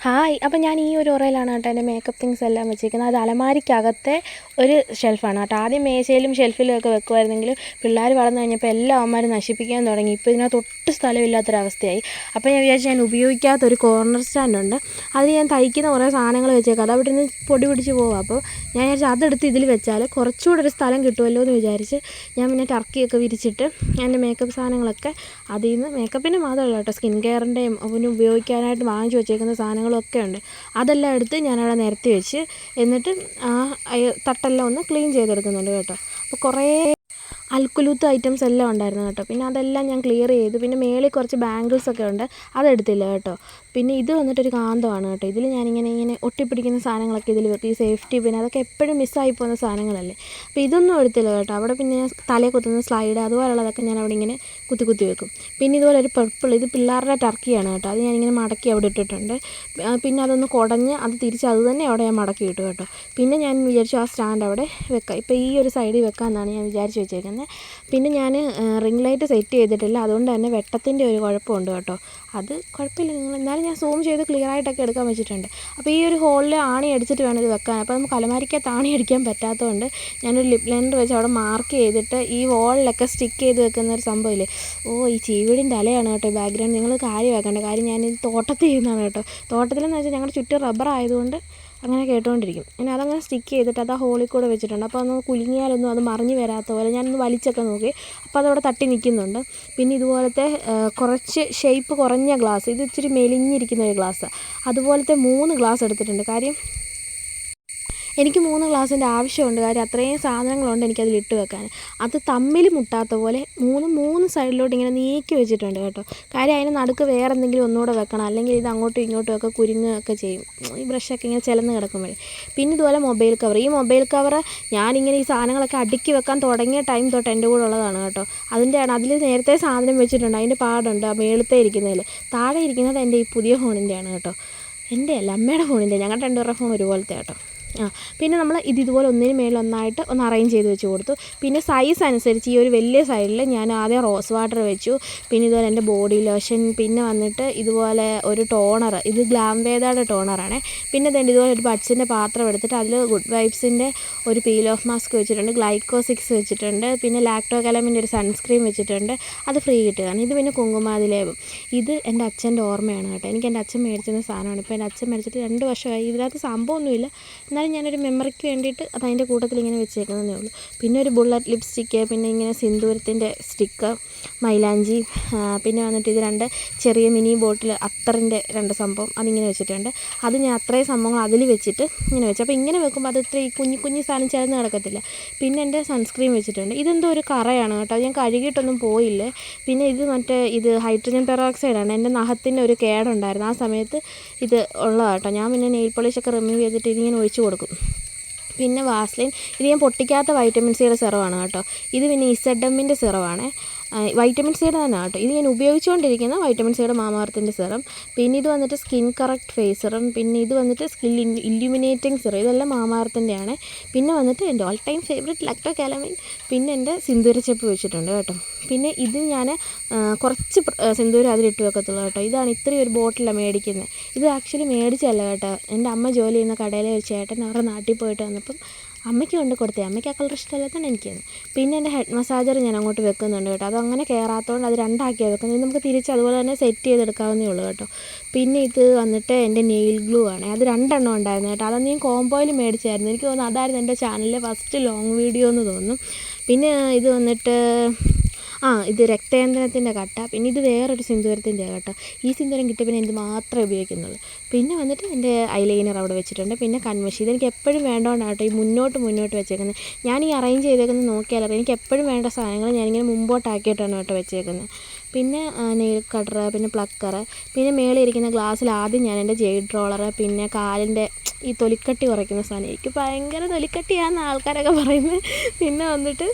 Hi. അപ്പം ഞാൻ ഈ ഒരു ഉറയിലാണ് കേട്ടോ എൻ്റെ മേക്കപ്പ് തിങ്സ് എല്ലാം വെച്ചിരിക്കുന്നത്. അത് അലമാരിക്കകത്തെ ഒരു ഷെൽഫാണ് കേട്ടോ. ആദ്യം മേശയിലും ഷെൽഫിലും ഒക്കെ വെക്കുമായിരുന്നെങ്കിലും പിള്ളേർ വളർന്നു കഴിഞ്ഞപ്പോൾ എല്ലാം അവന്മാർ നശിപ്പിക്കാൻ തുടങ്ങി. ഇപ്പോൾ ഇതിനകത്ത് ഒട്ടും സ്ഥലമില്ലാത്തൊരവസ്ഥയായി. അപ്പോൾ ഞാൻ വിചാരിച്ചു ഞാൻ ഉപയോഗിക്കാത്തൊരു കോർണർ സ്റ്റാൻഡുണ്ട്, അതിൽ ഞാൻ തയ്ക്കുന്ന കുറേ സാധനങ്ങൾ വെച്ചേക്കാം. അത് അവിടെ നിന്ന് പൊടി പിടിച്ച് പോകും. അപ്പോൾ ഞാൻ വിചാരിച്ചു അതെടുത്ത് ഇതിൽ വെച്ചാൽ കുറച്ചുകൂടെ ഒരു സ്ഥലം കിട്ടുമല്ലോ എന്ന് വിചാരിച്ച് ഞാൻ പിന്നെ ടർക്കിയൊക്കെ വിരിച്ചിട്ട് എൻ്റെ മേക്കപ്പ് സാധനങ്ങളൊക്കെ അതിൽ നിന്ന്, മേക്കപ്പിൻ്റെ മാത്രമല്ല കേട്ടോ, സ്കിൻ കെയറിൻ്റെയും പിന്നെ ഉപയോഗിക്കാനായിട്ട് വാങ്ങിച്ചു വെച്ചേക്കുന്ന സാധനങ്ങളൊക്കെ ഉണ്ട്. അതെല്ലാം എടുത്ത് ഞാനവിടെ നിരത്തി വെച്ച് എന്നിട്ട് തട്ടെല്ലാം ഒന്ന് ക്ലീൻ ചെയ്തെടുക്കുന്നുണ്ട് കേട്ടോ. അപ്പോൾ കുറേ അൽക്കുലൂത്ത് ഐറ്റംസ് എല്ലാം ഉണ്ടായിരുന്നു കേട്ടോ. പിന്നെ അതെല്ലാം ഞാൻ ക്ലിയർ ചെയ്തു. പിന്നെ മേളിൽ കുറച്ച് ബാംഗിൾസൊക്കെ ഉണ്ട്, അതെടുത്തില്ല കേട്ടോ. പിന്നെ ഇത് വന്നിട്ടൊരു കാന്തമാണ് കേട്ടോ. ഇതിൽ ഞാനിങ്ങനെ ഒട്ടിപ്പിടിക്കുന്ന സാധനങ്ങളൊക്കെ ഇതിൽ വെക്കും, ഈ സേഫ്റ്റി പിന്നെ അതൊക്കെ എപ്പോഴും മിസ്സായി പോകുന്ന സാധനങ്ങളല്ലേ. അപ്പോൾ ഇതൊന്നും എടുത്തില്ല കേട്ടോ. അവിടെ പിന്നെ ഞാൻ തലയിൽ കുത്തുന്ന സ്ലൈഡ് അതുപോലുള്ളതൊക്കെ ഞാൻ അവിടെ ഇങ്ങനെ കുത്തി വെക്കും. പിന്നെ ഇതുപോലെ ഒരു പർപ്പിൾ, ഇത് പിള്ളേരുടെ ടർക്കിയാണ് കേട്ടോ. അത് ഞാനിങ്ങനെ മടക്കി അവിടെ ഇട്ടിട്ടുണ്ട്. പിന്നെ അതൊന്ന് കുടഞ്ഞ് അത് തിരിച്ച് അത് തന്നെ അവിടെ ഞാൻ മടക്കി ഇട്ടു കേട്ടോ. പിന്നെ ഞാൻ വിചാരിച്ചു ആ സ്റ്റാൻഡ് അവിടെ വെക്കാം, ഇപ്പോൾ ഈ ഒരു സൈഡിൽ വെക്കാമെന്നാണ് ഞാൻ വിചാരിച്ച് വെച്ചേക്കുന്നത്. പിന്നെ ഞാൻ റിംഗ് ലൈറ്റ് സെറ്റ് ചെയ്തിട്ടില്ല, അതുകൊണ്ട് തന്നെ വെട്ടത്തിൻ്റെ ഒരു കുഴപ്പമുണ്ട് കേട്ടോ. അത് കുഴപ്പമില്ല, എന്നാലും ഞാൻ സൂം ചെയ്ത് ക്ലിയർ ആയിട്ടൊക്കെ എടുക്കാൻ വെച്ചിട്ടുണ്ട്. അപ്പോൾ ഈ ഒരു ഹോളിൽ ആണി അടിച്ചിട്ട് വേണം ഇത് വെക്കാൻ. അപ്പോൾ നമുക്ക് അലമാരിക്കകത്ത് ആണി അടിക്കാൻ പറ്റാത്തതുകൊണ്ട് ഞാനൊരു ലിപ് ലൈനർ വെച്ച് അവിടെ മാർക്ക് ചെയ്തിട്ട് ഈ വോളിലൊക്കെ സ്റ്റിക്ക് ചെയ്ത് വെക്കുന്ന ഒരു സംഭവമില്ലേ, ഈ ചീവീടിൻ്റെ അലയാണ് കേട്ടോ ഈ ബാക്ക്ഗ്രൗണ്ട്. നിങ്ങൾ കാര്യമാക്കേണ്ട കാര്യം, ഞാനിത് തോട്ടത്തിൽ ചെയ്യുന്നതാണ് കേട്ടോ. തോട്ടത്തിലെന്ന് വെച്ചാൽ ഞങ്ങളുടെ ചുറ്റും റബ്ബർ ആയതുകൊണ്ട് അങ്ങനെ കേട്ടുകൊണ്ടിരിക്കും. പിന്നെ അതങ്ങനെ സ്റ്റിക്ക് ചെയ്തിട്ട് അത് ആ ഹോളിൽ കൂടെ വെച്ചിട്ടുണ്ട്. അപ്പോൾ ഒന്ന് കുലുങ്ങിയാലൊന്നും അത് മറിഞ്ഞ് വരാത്ത പോലെ ഞാനൊന്ന് വലിച്ചൊക്കെ നോക്കി, അപ്പോൾ അതവിടെ തട്ടി നിൽക്കുന്നുണ്ട്. പിന്നെ ഇതുപോലത്തെ കുറച്ച് ഷേപ്പ് കുറഞ്ഞ ഗ്ലാസ്, ഇത് ഇച്ചിരി മെലിഞ്ഞിരിക്കുന്ന ഒരു ഗ്ലാസ്, അതുപോലത്തെ 3 ഗ്ലാസ് എടുത്തിട്ടുണ്ട്. കാര്യം എനിക്ക് 3 ഗ്ലാസിൻ്റെ ആവശ്യമുണ്ട്. കാര്യം അത്രയും സാധനങ്ങളുണ്ട് എനിക്കതിലിട്ട് വെക്കാൻ. അത് തമ്മിൽ മുട്ടാത്ത പോലെ 3 സൈഡിലോട്ട് ഇങ്ങനെ നീക്കി വെച്ചിട്ടുണ്ട് കേട്ടോ. കാര്യം അതിന് നടുക്ക് വേറെ എന്തെങ്കിലും ഒന്നുകൂടെ വെക്കണം, അല്ലെങ്കിൽ ഇത് അങ്ങോട്ടും ഇങ്ങോട്ടും ഒക്കെ കുരുങ്ങുകയൊക്കെ ചെയ്യും, ഈ ബ്രഷൊക്കെ ഇങ്ങനെ ചിലന്ന് കിടക്കുമ്പോഴേ. പിന്നെ ഇതുപോലെ മൊബൈൽ കവർ, ഈ മൊബൈൽ കവർ ഞാനിങ്ങനെ ഈ സാധനങ്ങളൊക്കെ അടുക്കി വെക്കാൻ തുടങ്ങിയ ടൈം തൊട്ട് എൻ്റെ കൂടെ ഉള്ളതാണ് കേട്ടോ. അതിൽ നേരത്തെ സാധനം വെച്ചിട്ടുണ്ട്, അതിൻ്റെ പാടുണ്ട്. ആ മേളത്തെ ഇരിക്കുന്നതിൽ, താഴെ ഇരിക്കുന്നത് എൻ്റെ ഈ പുതിയ ഫോണിൻ്റെയാണ് കേട്ടോ. എൻ്റെ അല്ല, അമ്മയുടെ ഫോണിൻ്റെ. ഞങ്ങളുടെ 2 ഫോൺ ഒരുപോലത്തെ കേട്ടോ. പിന്നെ നമ്മൾ ഇതുപോലെ ഒന്നിന് മേളിൽ ഒന്നായിട്ട് ഒന്ന് അറേഞ്ച് ചെയ്ത് വെച്ച് കൊടുത്തു. പിന്നെ സൈസ് അനുസരിച്ച് ഈ ഒരു വലിയ സൈഡിൽ ഞാൻ ആദ്യം റോസ് വാട്ടർ വെച്ചു. പിന്നെ ഇതുപോലെ എൻ്റെ ബോഡി ലോഷൻ, പിന്നെ വന്നിട്ട് ഇതുപോലെ ഒരു ടോണർ, ഇത് ഗ്ലാംവേദയുടെ ടോണറാണ്. പിന്നെ ഇതുപോലെ ഒരു ബഡ്സിൻ്റെ പാത്രം എടുത്തിട്ട് അതിൽ ഗുഡ് വൈബ്സിൻ്റെ ഒരു പീൽ ഓഫ് മാസ്ക് വെച്ചിട്ടുണ്ട്, ഗ്ലൈക്കോസിക്സ് വെച്ചിട്ടുണ്ട്, പിന്നെ ലാക്ടോകലമിൻ്റെ ഒരു സൺസ്ക്രീൻ വെച്ചിട്ടുണ്ട്, അത് ഫ്രീ കിട്ടുകയാണ്. ഇത് പിന്നെ കുങ്കുമാതിലേപം, ഇത് എൻ്റെ അച്ഛൻ്റെ ഓർമ്മയാണ് കേട്ടോ. എനിക്ക് എൻ്റെ അച്ഛൻ മേടിച്ചിരുന്ന സാധനമാണ്. ഇപ്പോൾ എൻ്റെ അച്ഛൻ മരിച്ചിട്ട് 2 വർഷമായി. ഇതിനകത്ത് സംഭവമൊന്നുമില്ല, ഞാനൊരു മെമ്മറിക്ക് വേണ്ടിയിട്ട് അത് അതിൻ്റെ കൂട്ടത്തിൽ ഇങ്ങനെ വെച്ചേക്കുന്നതേ ഉള്ളൂ. പിന്നെ ഒരു ബുള്ളറ്റ് ലിപ്സ്റ്റിക്ക്, പിന്നെ ഇങ്ങനെ സിന്ദൂരത്തിൻ്റെ സ്റ്റിക്ക്, മൈലാഞ്ചി, പിന്നെ വന്നിട്ട് ഇത് 2 ചെറിയ മിനി ബോട്ടിൽ അത്തറിൻ്റെ 2 സംഭവം അതിങ്ങനെ വെച്ചിട്ടുണ്ട്. അത് ഞാൻ അത്രയും സംഭവങ്ങൾ അതിൽ വെച്ചിട്ട് ഇങ്ങനെ വെച്ചു. അപ്പോൾ ഇങ്ങനെ വെക്കുമ്പോൾ അത് ഇത്ര ഈ കുഞ്ഞു സാധനം ചേർന്ന് കിടക്കത്തില്ല. പിന്നെ എൻ്റെ സൺസ്ക്രീൻ വെച്ചിട്ടുണ്ട്. ഇതെന്തോ ഒരു കറയാണ് കേട്ടോ, അത് ഞാൻ കഴുകിയിട്ടൊന്നും പോയില്ലേ. പിന്നെ ഇത് ഹൈഡ്രജൻ പെറോക്സൈഡാണ്. എൻ്റെ നഖത്തിൻ്റെ ഒരു കേടുണ്ടായിരുന്നു, ആ സമയത്ത് ഇത് ഉള്ളതാട്ടോ. ഞാൻ പിന്നെ നെയിൽ പോളിഷൊക്കെ റിമൂവ് ചെയ്തിട്ട് ഇതിങ്ങനെ ഒഴിച്ച് കൊടുക്കും. പിന്നെ വാസ്ലിൻ, ഇത് ഞാൻ പൊട്ടിക്കാത്ത വൈറ്റമിൻ സിയുടെ സിറമാണ് കേട്ടോ. ഇത് പിന്നെ ഇസഡമ്മിൻ്റെ സിറമാണ്, വൈറ്റമിൻ സിയുടെ തന്നെ കേട്ടോ. ഇത് ഞാൻ ഉപയോഗിച്ചുകൊണ്ടിരിക്കുന്ന വൈറ്റമിൻ സിയുടെ മാമാർത്തിൻ്റെ സിറം. പിന്നെ ഇത് വന്നിട്ട് സ്കിൻ കറക്റ്റ് ഫേസ് സിറം. പിന്നെ ഇത് വന്നിട്ട് സ്കിൻ ഇല്യൂമിനേറ്റിംഗ് സിറം, ഇതെല്ലാം മാമാർത്തിൻ്റെയാണ്. പിന്നെ വന്നിട്ട് എൻ്റെ ഓൾ ടൈം ഫേവറേറ്റ് ലാക്ടോകാലമിൻ, പിന്നെ എൻ്റെ സിന്ദൂരച്ചെപ്പ് വെച്ചിട്ടുണ്ട് കേട്ടോ. പിന്നെ ഇത് ഞാൻ കുറച്ച് സിന്ദൂരം അതിലിട്ട് വെക്കത്തുള്ളൂ കേട്ടോ. ഇതാണ് ഇത്രയും ഒരു ബോട്ടിലാണ് മേടിക്കുന്നത്. ഇത് ആക്ച്വലി മേടിച്ചല്ല കേട്ടോ, എൻ്റെ അമ്മ ജോലി ചെയ്യുന്ന കടയിലെ ഒരു ചേട്ടൻ അവരുടെ നാട്ടിൽ പോയിട്ട് വന്നപ്പം അമ്മയ്ക്ക് കൊണ്ട് കൊടുത്തേ. അമ്മയ്ക്ക് ആ കളർ ഇഷ്ടമല്ലാത്തതാണ് എനിക്കത്. പിന്നെ എൻ്റെ ഹെഡ് മസാജർ ഞാൻ അങ്ങോട്ട് വെക്കുന്നുണ്ട് കേട്ടോ. അതങ്ങനെ കയറാത്തതുകൊണ്ട് അത് 2 ആക്കിയാണ് വെക്കുന്നത്. നമുക്ക് തിരിച്ച് അതുപോലെ തന്നെ സെറ്റ് ചെയ്തെടുക്കാവുന്നേ ഉള്ളൂ കേട്ടോ. പിന്നെ ഇത് വന്നിട്ട് എൻ്റെ നെയിൽ ഗ്ലൂ ആണ്, അത് 2 എണ്ണം ഉണ്ടായിരുന്നു കേട്ടോ. അതൊന്ന് ഞാൻ കോംബോയിൽ മേടിച്ചായിരുന്നു. എനിക്ക് തോന്നുന്നു അതായിരുന്നു എൻ്റെ ചാനലിലെ ഫസ്റ്റ് ലോങ് വീഡിയോ എന്ന് തോന്നുന്നു. പിന്നെ ഇത് വന്നിട്ട് ഇത് രക്തചന്ദനത്തിൻ്റെ കട്ട. പിന്നെ ഇത് വേറൊരു സിന്ദൂരത്തിൻ്റെ കേട്ടോ. ഈ സിന്ദൂരം കിട്ടിയ പിന്നെ ഇത് മാത്രമേ ഉപയോഗിക്കുന്നുള്ളൂ. പിന്നെ വന്നിട്ട് എൻ്റെ ഐലൈനർ അവിടെ വെച്ചിട്ടുണ്ട്. പിന്നെ കൺമഷി, ഇതെനിക്ക് എപ്പോഴും വേണ്ടതുകൊണ്ടാണ് കേട്ടോ ഈ മുന്നോട്ട് വെച്ചേക്കുന്നത്. ഞാൻ ഈ അറേഞ്ച് ചെയ്തേക്കുന്നത് നോക്കിയാലറിയാം, എനിക്ക് എപ്പോഴും വേണ്ട സാധനങ്ങൾ ഞാനിങ്ങനെ മുമ്പോട്ടാക്കിയിട്ടാണ് കേട്ടോ വെച്ചേക്കുന്നത്. പിന്നെ നെയിൽ കട്ടർ, പിന്നെ പ്ലക്കർ, പിന്നെ മേളിൽ ഇരിക്കുന്ന ഗ്ലാസ്സിൽ ആദ്യം ഞാൻ എൻ്റെ ജെയ്ഡ് റോളർ, പിന്നെ കാലിൻ്റെ ഈ തൊലിക്കട്ടി കുറയ്ക്കുന്ന സാധനം, എനിക്ക് ഭയങ്കര തൊലിക്കട്ടിയാണെന്ന് ആൾക്കാരൊക്കെ പറയുന്നത്. പിന്നെ വന്നിട്ട്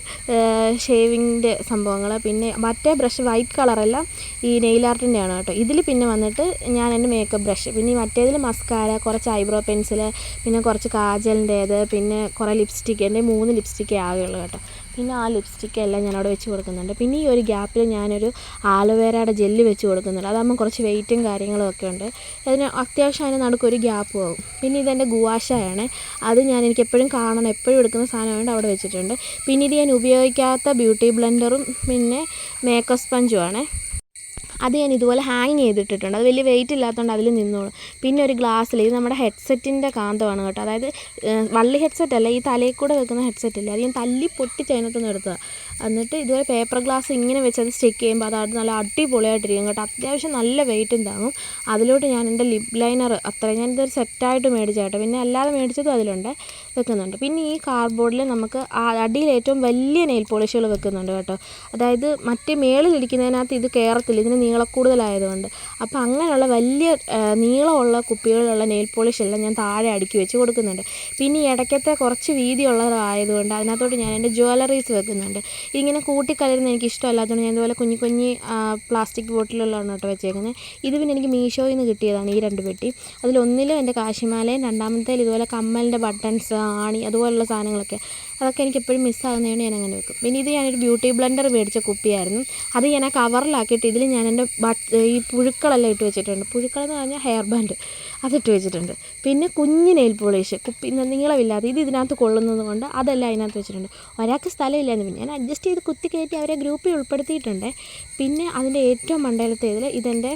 ഷേവിങ്ങിൻ്റെ സംഭവങ്ങൾ, പിന്നെ മറ്റേ ബ്രഷ് വൈറ്റ് കളറെല്ലാം ഈ നെയിൽ ആർട്ടിൻ്റെയാണ് കേട്ടോ. ഇതിൽ പിന്നെ വന്നിട്ട് ഞാൻ എൻ്റെ മേക്കപ്പ് ബ്രഷ്, പിന്നെ ഈ മറ്റേതിൽ മസ്കാര, കുറച്ച് ഐബ്രോ പെൻസിൽ, പിന്നെ കുറച്ച് കാജലിൻ്റേത്, പിന്നെ കുറേ ലിപ്സ്റ്റിക്ക്, എൻ്റെ 3 ലിപ്സ്റ്റിക്കേ ആകെയുള്ളൂ കേട്ടോ. പിന്നെ ആ ലിപ്സ്റ്റിക്കെല്ലാം ഞാനവിടെ വെച്ച് കൊടുക്കുന്നുണ്ട്. പിന്നെ ഈ ഒരു ഗ്യാപ്പിൽ ഞാനൊരു ആലോവേരയുടെ ജെല്ല് വെച്ച് കൊടുക്കുന്നുണ്ട്. അതാകുമ്പോൾ കുറച്ച് വെയിറ്റും കാര്യങ്ങളും ഒക്കെ ഉണ്ട്. അതിന് അത്യാവശ്യം അതിന് നടുക്കൊരു ഗ്യാപ്പും ആവും. പിന്നെ ഇതെൻ്റെ ഗുവാഷയാണ്. അത് എനിക്ക് എപ്പോഴും കാണണം, എപ്പോഴും എടുക്കുന്ന സാധനമായതുകൊണ്ട് അവിടെ വെച്ചിട്ടുണ്ട്. പിന്നെ ഇത് ഞാൻ ഉപയോഗിക്കാത്ത ബ്യൂട്ടി ബ്ലെൻഡറും പിന്നെ മേക്കപ്പ് സ്പഞ്ചുമാണ്. അത് ഞാൻ ഇതുപോലെ ഹാങ് ചെയ്തിട്ടിട്ടുണ്ട്. അത് വലിയ വെയിറ്റ് ഇല്ലാത്തതുകൊണ്ട് അതിൽ നിന്നോളും. പിന്നെ ഒരു ഗ്ലാസ്സിൽ, ഇത് നമ്മുടെ ഹെഡ്സെറ്റിൻ്റെ കാന്തമാണ് കേട്ടോ. അതായത് വള്ളി ഹെഡ്സെറ്റ് അല്ല, ഈ തലയിൽ കൂടെ വെക്കുന്ന ഹെഡ്സെറ്റില്ല, അത് ഞാൻ തല്ലി പൊട്ടിച്ച് അതിനകത്തുനിന്ന് എടുത്തതാണ്. എന്നിട്ട് ഇതുപോലെ പേപ്പർ ഗ്ലാസ് ഇങ്ങനെ വെച്ച് അത് സ്റ്റിക്ക് ചെയ്യുമ്പോൾ അത് നല്ല അടിപൊളിയായിട്ടിരിക്കും കേട്ടോ. അത്യാവശ്യം നല്ല വെയിറ്റും താങ്ങും. അതിലോട്ട് ഞാൻ എൻ്റെ ലിപ് ലൈനർ ഞാനിതൊരു സെറ്റായിട്ട് മേടിച്ച കേട്ടോ. പിന്നെ അല്ലാതെ മേടിച്ചതും അതിലുണ്ട്, വെക്കുന്നുണ്ട്. പിന്നെ ഈ കാർഡ്ബോർഡിൽ നമുക്ക് അടിയിൽ ഏറ്റവും വലിയ നെയിൽ പോളിഷുകൾ വെക്കുന്നുണ്ട് കേട്ടോ. അതായത് മറ്റേ മേളിലിരിക്കുന്നതിനകത്ത് ഇത് കയറത്തില്ല, ഇതിന് നീളക്കൂടുതലായതുകൊണ്ട്. അപ്പോൾ അങ്ങനെയുള്ള വലിയ നീളമുള്ള കുപ്പികളിലുള്ള നെയിൽ പോളിഷെല്ലാം ഞാൻ താഴെ അടുക്കി വെച്ച് കൊടുക്കുന്നുണ്ട്. പിന്നെ ഈ ഇടയ്ക്കത്തെ കുറച്ച് വീതിയുള്ളതായതുകൊണ്ട് അതിനകത്തോട്ട് ഞാൻ എൻ്റെ ജ്വല്ലറീസ് വെക്കുന്നുണ്ട്. ഇങ്ങനെ കൂട്ടിക്കലരുന്ന എനിക്ക് ഇഷ്ടമല്ലാത്തതുകൊണ്ട് ഞാൻ ഇതുപോലെ കുഞ്ഞി കുഞ്ഞി പ്ലാസ്റ്റിക് ബോട്ടിലുകളാണ് കേട്ടോ വെച്ചേക്കുന്നത്. ഇത് പിന്നെ എനിക്ക് മീഷോയിൽ നിന്ന് കിട്ടിയതാണ് ഈ 2 പെട്ടി. അതിലൊന്നിലും എൻ്റെ കാശിമാലയും, രണ്ടാമത്തേൽ ഇതുപോലെ കമ്മലിൻ്റെ ബട്ടൺസ്, ആണി, അതുപോലുള്ള സാധനങ്ങളൊക്കെ. അതൊക്കെ എനിക്ക് എപ്പോഴും മിസ്സാകുന്നതുകൊണ്ട് ഞാൻ അങ്ങനെ വെക്കും. പിന്നെ ഇത് ഞാനൊരു ബ്യൂട്ടി ബ്ലെൻഡർ മേടിച്ച കുപ്പിയായിരുന്നു. അത് ഞാൻ ആ കവറിലാക്കിയിട്ട് ഇതിൽ ഞാൻ എൻ്റെ ഈ പുഴുക്കളെല്ലാം ഇട്ട് വെച്ചിട്ടുണ്ട്. പുഴുക്കളെന്ന് പറഞ്ഞാൽ ഹെയർ ബാൻഡ്, അതിട്ട് വെച്ചിട്ടുണ്ട്. പിന്നെ കുഞ്ഞ് നെയിൽ പോളിഷ് കുപ്പി, നീളമില്ലാതെ, ഇത് ഇതിനകത്ത് കൊള്ളുന്നത് കൊണ്ട് അതെല്ലാം അതിനകത്ത് വെച്ചിട്ടുണ്ട്. ഒരാൾക്ക് സ്ഥലമില്ലായിരുന്നു, പിന്നെ ഞാൻ അഡ്ജസ്റ്റ് ചെയ്ത് കുത്തി കയറ്റി അവരെ ഗ്രൂപ്പിൽ ഉൾപ്പെടുത്തിയിട്ടുണ്ട്. പിന്നെ അതിൻ്റെ ഏറ്റവും മണ്ടയിലത്തെ ഇതെൻ്റെ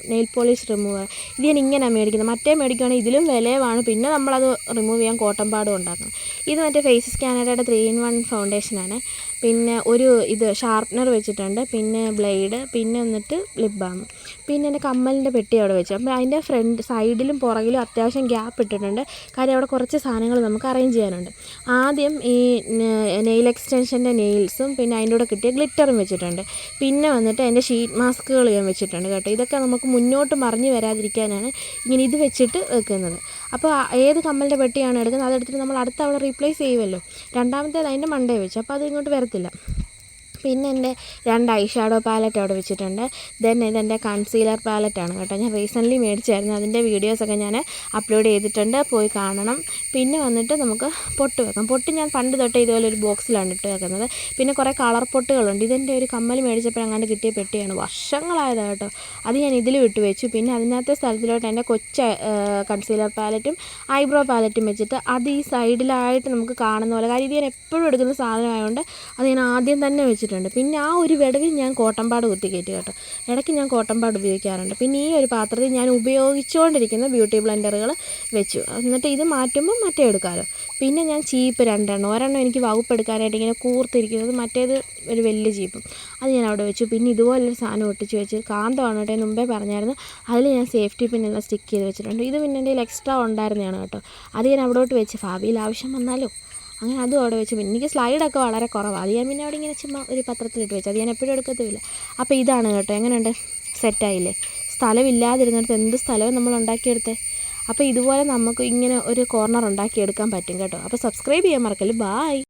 നെയിൽ പോളിഷ് റിമൂവർ. ഇത് ഞാൻ ഇങ്ങനെയാണ് മേടിക്കുന്നത്. മറ്റേ മേടിക്കുകയാണെങ്കിൽ ഇതിലും വിലയുമാണ്. പിന്നെ നമ്മളത് റിമൂവ് ചെയ്യാൻ കോട്ടൺ പാഡും ഉണ്ടാക്കണം. ഇത് മറ്റേ ഫേസ് സ്കാനറയുടെ 3-in-1 ഫൗണ്ടേഷനാണ്. പിന്നെ ഒരു ഷാർപ്പ്നർ വെച്ചിട്ടുണ്ട്. പിന്നെ ബ്ലേഡ്, പിന്നെ എന്നിട്ട് ലിപ് ബാം. പിന്നെ എൻ്റെ കമ്മലിൻ്റെ പെട്ടി അവിടെ വെച്ചു. അപ്പോൾ അതിൻ്റെ സൈഡിലും പുറകിലും അത്യാവശ്യം ഗ്യാപ്പ് ഇട്ടിട്ടുണ്ട്. കാര്യം അവിടെ കുറച്ച് സാധനങ്ങൾ നമുക്ക് അറേഞ്ച് ചെയ്യാനുണ്ട്. ആദ്യം ഈ നെയിൽ എക്സ്റ്റൻഷൻ്റെ നെയിൽസും പിന്നെ അതിൻ്റെ കൂടെ കിട്ടിയ ഗ്ലിറ്ററും വെച്ചിട്ടുണ്ട്. പിന്നെ വന്നിട്ട് എൻ്റെ ഷീറ്റ് മാസ്കുകൾ ഞാൻ വെച്ചിട്ടുണ്ട് കേട്ടോ. ഇതൊക്കെ നമുക്ക് മുന്നോട്ട് മറിഞ്ഞ് വരാതിരിക്കാനാണ് ഇങ്ങനെ ഇത് വെച്ചിട്ട് വെക്കുന്നത്. അപ്പോൾ ഏത് കമ്മലിൻ്റെ പെട്ടിയാണ് എടുക്കുന്നത് അതെടുത്തിട്ട് നമ്മൾ അടുത്ത അവിടെ റീപ്ലേസ് ചെയ്യുമല്ലോ. രണ്ടാമത്തേത് അതിൻ്റെ മണ്ടേ വെച്ചു, അപ്പോൾ അത് ഇങ്ങോട്ട് വരത്തില്ല. പിന്നെ എൻ്റെ 2 ഐ ഷാഡോ പാലറ്റ് അവിടെ വെച്ചിട്ടുണ്ട്. ഇതെൻ്റെ കൺസീലർ പാലറ്റാണ് കേട്ടോ. ഞാൻ റീസെൻ്റ്ലി മേടിച്ചായിരുന്നു. അതിൻ്റെ വീഡിയോസൊക്കെ ഞാൻ അപ്ലോഡ് ചെയ്തിട്ടുണ്ട്, പോയി കാണണം. പിന്നെ വന്നിട്ട് നമുക്ക് പൊട്ട് വെക്കാം. പൊട്ട് ഞാൻ പണ്ട് തൊട്ടേ ഇതുപോലെ ഒരു ബോക്സിലാണ് ഇട്ട് വെക്കുന്നത്. പിന്നെ കുറേ കളർ പൊട്ടുകളുണ്ട്. ഇതെൻ്റെ ഒരു കമ്മൽ മേടിച്ചപ്പോഴങ്ങാണ്ട് കിട്ടിയ പെട്ടിയാണ്, വർഷങ്ങളായതാണ് കേട്ടോ. അത് ഞാൻ ഇതിൽ വിട്ട് വെച്ചു. പിന്നെ അതിനകത്തെ സ്ഥലത്തിലോട്ട് എൻ്റെ കൺസീലർ പാലറ്റും ഐബ്രോ പാലറ്റും വെച്ചിട്ട് അത് ഈ സൈഡിലായിട്ട് നമുക്ക് കാണുന്ന പോലെ, കാര്യം ഇത് ഞാൻ എപ്പോഴും എടുക്കുന്ന സാധനമായതുകൊണ്ട് അത് ഞാൻ ആദ്യം തന്നെ വെച്ചിട്ടുണ്ട്. പിന്നെ ആ ഒരു വിടവിൽ ഞാൻ കോട്ടൺ പാഡ് കുത്തി കയറ്റി കേട്ടോ. ഇടയ്ക്ക് ഞാൻ കോട്ടൺ പാഡ് ഉപയോഗിക്കാറുണ്ട്. പിന്നെ ഈ ഒരു പാത്രത്തിൽ ഞാൻ ഉപയോഗിച്ചുകൊണ്ടിരിക്കുന്ന ബ്യൂട്ടി ബ്ലെൻഡറുകൾ വെച്ചു. എന്നിട്ട് ഇത് മാറ്റുമ്പോൾ മറ്റേ എടുക്കാമല്ലോ. പിന്നെ ഞാൻ ചീപ്പ് 2 ഒരെണ്ണം എനിക്ക് വകുപ്പ് എടുക്കാനായിട്ട് ഇങ്ങനെ കൂർത്തിരിക്കുന്നത്, മറ്റേത് ഒരു വലിയ ചീപ്പും, അത് ഞാൻ അവിടെ വെച്ചു. പിന്നെ ഇതുപോലൊരു സാധനം ഒട്ടിച്ച് വെച്ച്, കാന്തമാണ് കേട്ടോ, മുമ്പേ പറഞ്ഞായിരുന്നു. അതിൽ ഞാൻ സേഫ്റ്റി പിന്നെല്ലാം സ്റ്റിക്ക് ചെയ്ത് വെച്ചിട്ടുണ്ട്. ഇത് പിന്നെ എൻ്റെ കയ്യിൽ എക്സ്ട്രാ ഉണ്ടായിരുന്നതാണ് കേട്ടോ. അത് ഞാൻ അവിടോട്ട് വെച്ച്, ഭാവിയിൽ ആവശ്യം വന്നാലോ അങ്ങനെ അതും അവിടെ വെച്ച്. പിന്നെ എനിക്ക് സ്ലൈഡൊക്കെ വളരെ കുറവാണ്, അത് ഞാൻ പിന്നെ അവിടെ ഇങ്ങനെ ചുമ്മാ ഒരു പത്രത്തിലിട്ട് വെച്ചു. അത് ഞാൻ എപ്പോഴും എടുക്കത്തുമില്ല. അപ്പോൾ ഇതാണ് കേട്ടോ. എങ്ങനെയുണ്ട്, സെറ്റായില്ലേ? സ്ഥലമില്ലാതിരുന്നിടത്ത് എന്ത് സ്ഥലവും നമ്മൾ ഉണ്ടാക്കിയെടുത്തേ. അപ്പോൾ ഇതുപോലെ നമുക്ക് ഇങ്ങനെ ഒരു കോർണർ ഉണ്ടാക്കിയെടുക്കാൻ പറ്റും കേട്ടോ. അപ്പോൾ സബ്സ്ക്രൈബ് ചെയ്യാൻ മറക്കല്ല്. ബായ്.